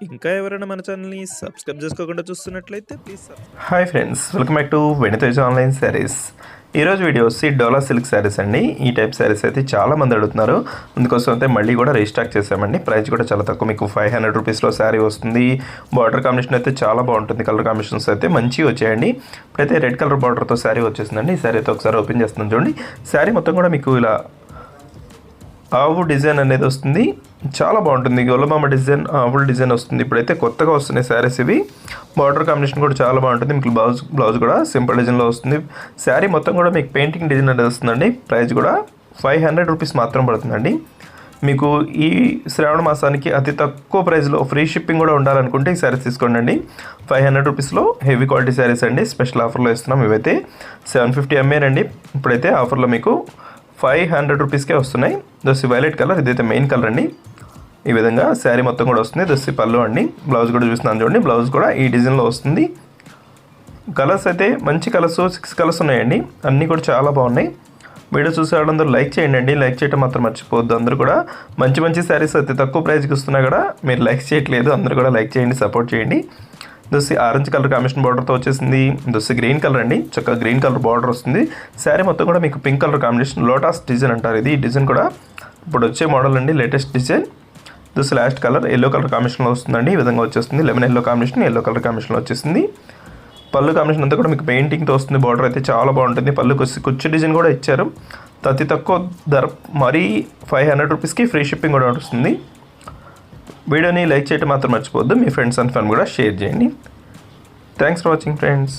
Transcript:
ఇంకా ఎవరైనా మన ఛానల్‌ని సబ్స్క్రైబ్ చేసుకోకుండా చూస్తున్నట్లయితే please hi friends, welcome back to వెనితేజ్ online saris. ఈరోజు వీడియో వచ్చి డోలా సిల్క్ శారీస్ అండి. ఈ టైప్ శారీస్ అయితే చాలా మంది అడుగుతున్నారు. అందుకోసం అయితే మళ్ళీ కూడా రీస్టాక్ చేసామండి. ప్రైస్ కూడా చాలా తక్కువ, మీకు 500 రూపీస్లో శారీ వస్తుంది. బార్డర్ కాంబినేషన్ అయితే చాలా బాగుంటుంది. కలర్ కాంబినేషన్స్ అయితే మంచిగా వచ్చాయండి. ఇప్పుడైతే రెడ్ కలర్ బార్డర్తో శారీ వచ్చేసిందండి. ఈ శారీ అయితే ఒకసారి ఓపెన్ చేస్తున్నాం చూడండి. శారీ మొత్తం కూడా మీకు ఇలా ఆవు డిజైన్ అనేది వస్తుంది. చాలా బాగుంటుంది. గొల్లమామ డిజైన్, ఆవుల డిజైన్ వస్తుంది. ఇప్పుడైతే కొత్తగా వస్తున్నాయి శారీస్ ఇవి. బార్డర్ కాంబినేషన్ కూడా చాలా బాగుంటుంది. మీకు బ్లౌజ్ కూడా సింపుల్ డిజైన్లో వస్తుంది. శారీ మొత్తం కూడా మీకు పెయింటింగ్ డిజైన్ అనేది వస్తుందండి. ప్రైస్ కూడా 500 రూపీస్ మాత్రం పడుతుందండి. మీకు ఈ శ్రావణ మాసానికి అతి తక్కువ ప్రైస్లో ఫ్రీ షిప్పింగ్ కూడా ఉండాలనుకుంటే ఈ శారీస్ తీసుకోండి అండి. 500 రూపీస్లో హెవీ క్వాలిటీ శారీస్ అండి. స్పెషల్ ఆఫర్లో ఇస్తున్నాం. ఇవైతే 750 ఎంఏనండి. ఇప్పుడైతే ఆఫర్లో మీకు 500 రూపీస్కే వస్తున్నాయి. దోసి వైలెట్ కలర్, ఇదైతే మెయిన్ కలర్ అండి. ఈ విధంగా శారీ మొత్తం కూడా వస్తుంది. దోసి పళ్ళు అండి. బ్లౌజ్ కూడా చూస్తున్నాను చూడండి. బ్లౌజ్ కూడా ఈ డిజైన్లో వస్తుంది. కలర్స్ అయితే మంచి కలర్స్, 6 కలర్స్ ఉన్నాయండి. అన్నీ కూడా చాలా బాగున్నాయి. వీడియో చూసే వాళ్ళందరూ లైక్ చేయండి అండి. లైక్ చేయడం మాత్రం మర్చిపోవద్దు. అందరూ కూడా మంచి మంచి శారీస్ అయితే తక్కువ ప్రైస్కి వస్తున్నా కూడా మీరు లైక్ చేయట్లేదు. అందరూ కూడా లైక్ చేయండి, సపోర్ట్ చేయండి. దోసి ఆరెంజ్ కలర్ కాంబినేషన్ బార్డర్తో వచ్చేసింది. దోసి గ్రీన్ కలర్ అండి. చక్కగా గ్రీన్ కలర్ బార్డర్ వస్తుంది. శారీ మొత్తం కూడా మీకు pink colour combination, lotus design అంటారు ఇది. ఈ డిజైన్ కూడా ఇప్పుడు వచ్చే మోడల్ అండి, లేటెస్ట్ డిజైన్. దోసి లాస్ట్ కలర్ ఎల్లో కలర్ కాంబినేషన్లో వస్తుందండి. ఈ విధంగా వచ్చేస్తుంది. Lemon yellow combination, yellow colour కాంబినేషన్లో వచ్చేసింది. పళ్ళు కాంబినేషన్ అంతా కూడా మీకు పెయింటింగ్తో వస్తుంది. బార్డర్ అయితే చాలా బాగుంటుంది. పళ్ళు కుచ్చు డిజైన్ కూడా ఇచ్చారు. అతి తక్కువ ధర, మరీ 500 రూపీస్కి ఫ్రీ షిప్పింగ్ కూడా వస్తుంది. వీడియోని లైక్ చేయడం మాత్రం మర్చిపోవద్దు. మీ ఫ్రెండ్స్ అండ్ ఫ్యామిలీ కూడా షేర్ చేయండి. Thanks for watching friends.